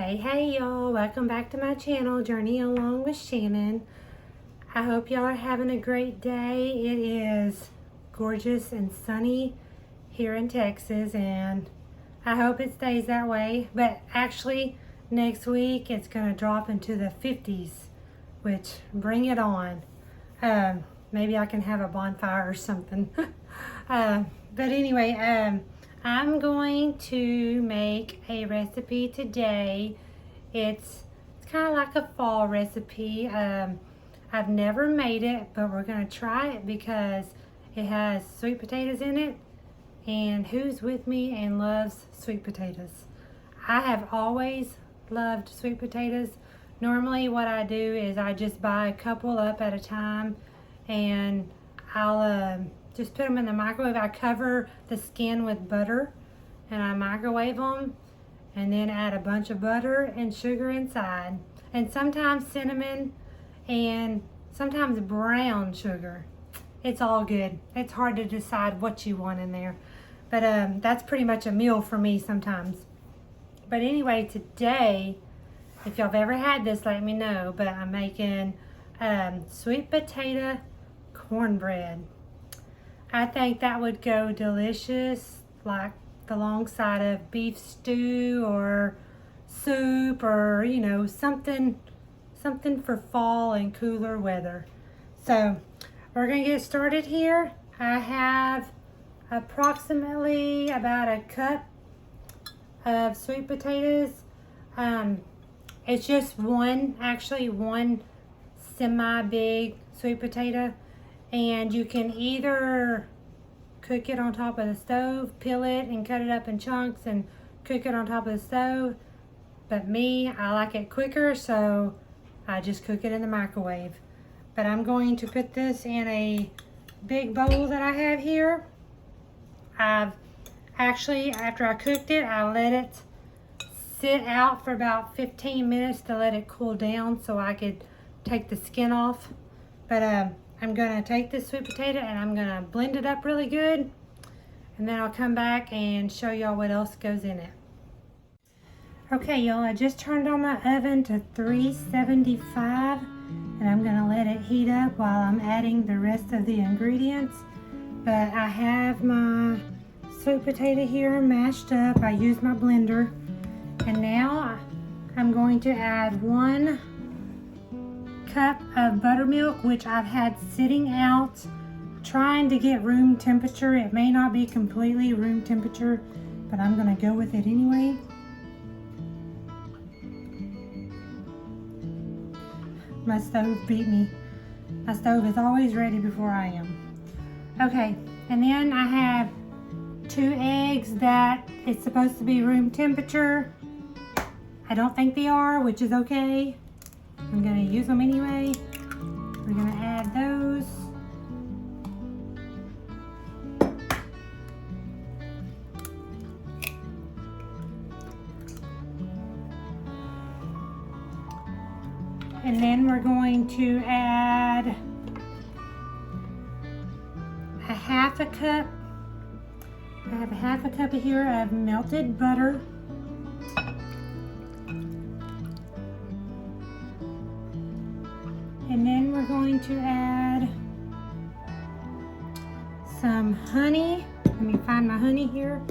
Hey y'all, welcome back to my channel, Journey Along with Shannon. I hope y'all are having a great day. It is gorgeous and sunny here in Texas, and I hope it stays that way. But actually, next week it's going to drop into the 50s, which, bring it on. Maybe I can have a bonfire or something. But anyway, I'm going to make a recipe today. It's kind of like a fall recipe. I've never made it, but we're going to try it because it has sweet potatoes in it. And who's with me and loves sweet potatoes? I have always loved sweet potatoes. Normally what I do is I just buy a couple up at a time, and I'll just put them in the microwave. I cover the skin with butter and I microwave them, and then add a bunch of butter and sugar inside, and sometimes cinnamon and sometimes brown sugar. It's all good. It's hard to decide what you want in there, but that's pretty much a meal for me sometimes. But anyway, today, if y'all have ever had this, let me know. But I'm making sweet potato cornbread. I think that would go delicious, like alongside of beef stew or soup, or you know, something for fall and cooler weather. So we're gonna get started here. I have approximately about a cup of sweet potatoes. It's just one semi-big sweet potato, and you can either cook it on top of the stove, peel it and cut it up in chunks and cook it on top of the stove. But me, I like it quicker, so I just cook it in the microwave. But I'm going to put this in a big bowl that I have here. I've actually, after I cooked it, I let it sit out for about 15 minutes to let it cool down so I could take the skin off. But I'm gonna take this sweet potato and I'm gonna blend it up really good, and then I'll come back and show y'all what else goes in it. Okay y'all, I just turned on my oven to 375, and I'm gonna let it heat up while I'm adding the rest of the ingredients. But I have my sweet potato here mashed up. I used my blender, and now I'm going to add 1 cup of buttermilk, which I've had sitting out trying to get room temperature. It may not be completely room temperature, but I'm gonna go with it anyway. My stove beat me. My stove is always ready before I am. Okay, and then I have 2 eggs that it's supposed to be room temperature. I don't think they are, which is okay. I'm gonna use them anyway. We're gonna add those. And then we're going to add a half a cup. I have a half a cup here of melted butter. And then we're going to add some honey. Let me find my honey here.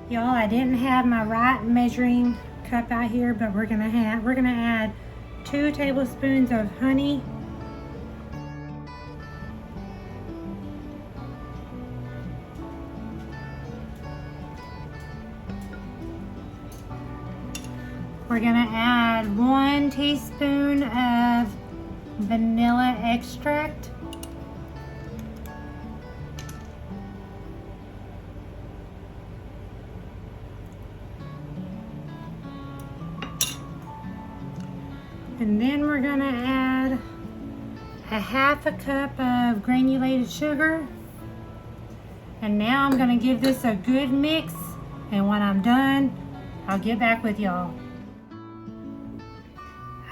Y'all, I didn't have my right measuring cup out here, but we're gonna add 2 tablespoons of honey. We're gonna add 1 teaspoon of vanilla extract. And then we're gonna add a half a cup of granulated sugar. And now I'm gonna give this a good mix, and when I'm done, I'll get back with y'all.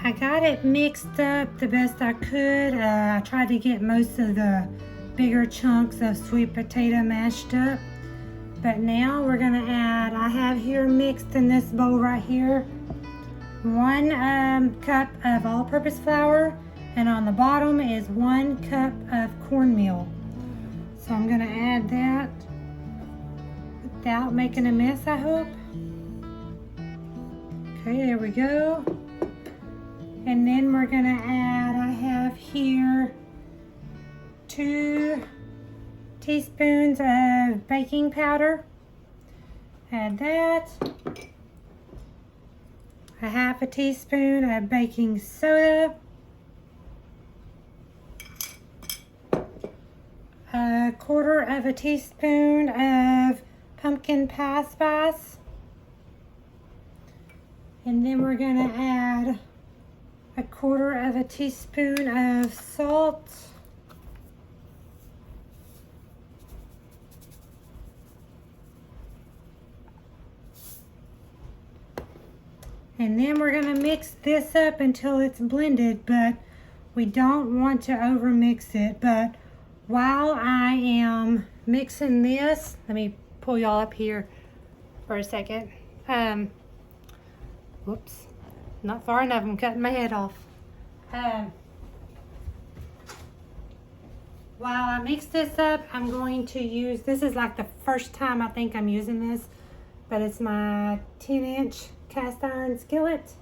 I got it mixed up the best I could. I tried to get most of the bigger chunks of sweet potato mashed up. But now we're gonna add, I have here mixed in this bowl right here, 1 cup of all-purpose flour, and on the bottom is 1 cup of cornmeal. So I'm gonna add that without making a mess, I hope. Okay, there we go. And then we're gonna add, I have here 2 teaspoons of baking powder. Add that. 1/2 teaspoon of baking soda. 1/4 teaspoon of pumpkin pie spice. And then we're gonna add 1/4 teaspoon of salt. And then we're gonna mix this up until it's blended, but we don't want to over mix it. But while I am mixing this, let me pull y'all up here for a second. Whoops, not far enough, I'm cutting my head off. While I mix this up, I'm going to use, this is like the first time I think I'm using this, but it's my 10-inch cast iron skillet.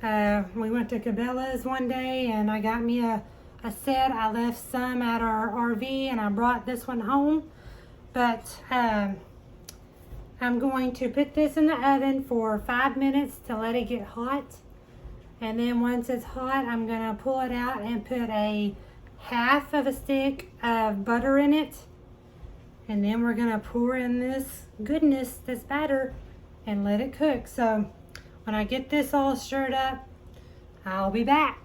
We went to Cabela's one day and I got me a set. I left some at our RV and I brought this one home. But I'm going to put this in the oven for 5 minutes to let it get hot. And then once it's hot, I'm gonna pull it out and put a 1/2 stick of butter in it. And then we're gonna pour in this goodness, this batter, and let it cook. So when I get this all stirred up, I'll be back.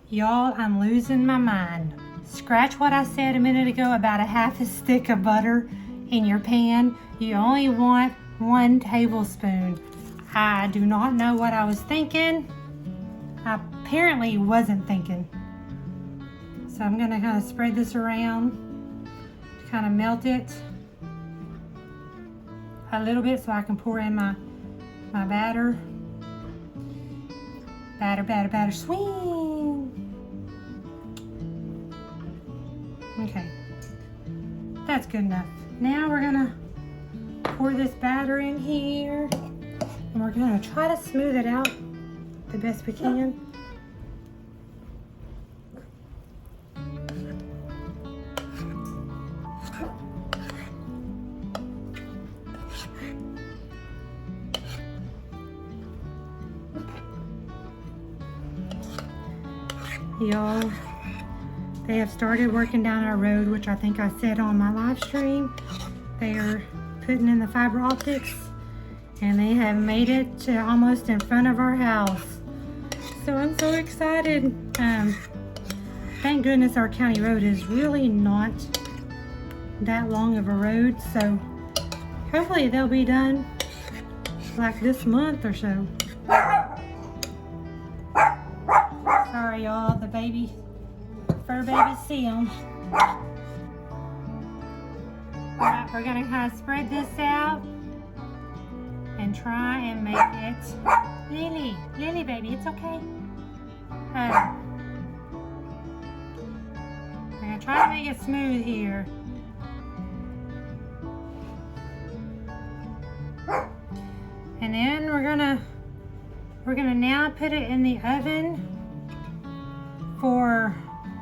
Y'all, I'm losing my mind. Scratch what I said a minute ago about 1/2 stick of butter in your pan. You only want 1 tablespoon. I do not know what I was thinking. I apparently wasn't thinking. So I'm gonna kind of spread this around to kind of melt it a little bit so I can pour in my batter. Batter, batter, batter, swing. Okay, that's good enough. Now we're gonna pour this batter in here and we're gonna try to smooth it out the best we can. Y'all, they have started working down our road, which I think I said on my live stream. They are putting in the fiber optics and they have made it to almost in front of our house. So I'm so excited. Thank goodness our county road is really not that long of a road. So hopefully they'll be done like this month or so. Sorry y'all, the fur babies see them. Alright, we're gonna kind of spread this out and try and make it, Lily baby, it's okay. We're gonna try to make it smooth here. And then we're gonna now put it in the oven for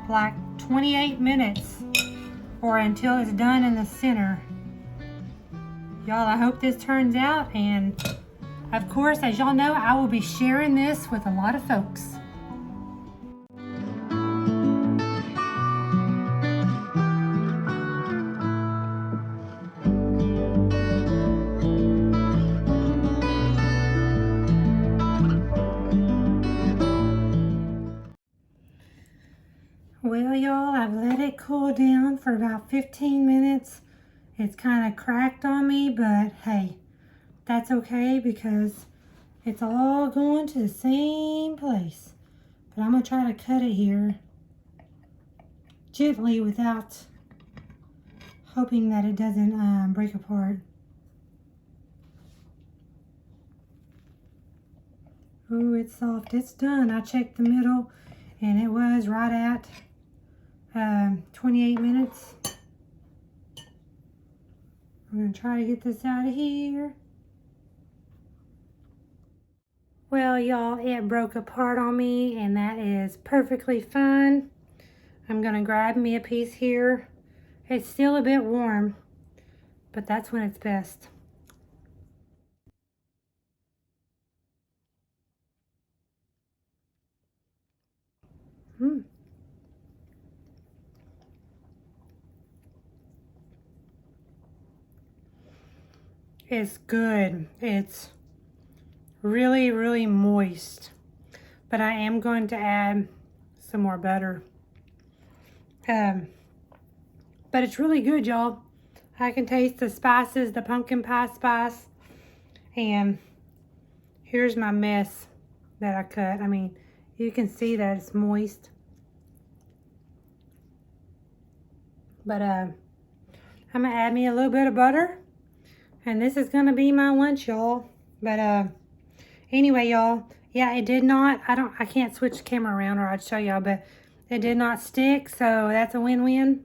like 28 minutes or until it's done in the center. Y'all, I hope this turns out, and of course, as y'all know, I will be sharing this with a lot of folks. Well, y'all, I've let it cool down for about 15 minutes. It's kind of cracked on me, but hey, that's okay because it's all going to the same place. But I'm going to try to cut it here gently without hoping that it doesn't break apart. Ooh, it's soft. It's done. I checked the middle and it was right at 28 minutes. I'm going to try to get this out of here. Well, y'all, it broke apart on me, and that is perfectly fine. I'm going to grab me a piece here. It's still a bit warm, but that's when it's best. It's good. It's really, really moist. But I am going to add some more butter. But it's really good, y'all. I can taste the spices, the pumpkin pie spice. And here's my mess that I cut. I mean, you can see that it's moist. But I'm going to add me a little bit of butter. And this is going to be my lunch, y'all. But anyway, y'all, yeah, it did not, I can't switch the camera around or I'd show y'all, but it did not stick, so that's a win-win.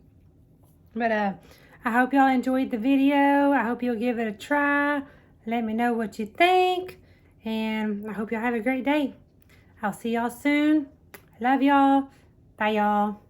But I hope y'all enjoyed the video. I hope you'll give it a try. Let me know what you think. And I hope y'all have a great day. I'll see y'all soon. Love y'all. Bye, y'all.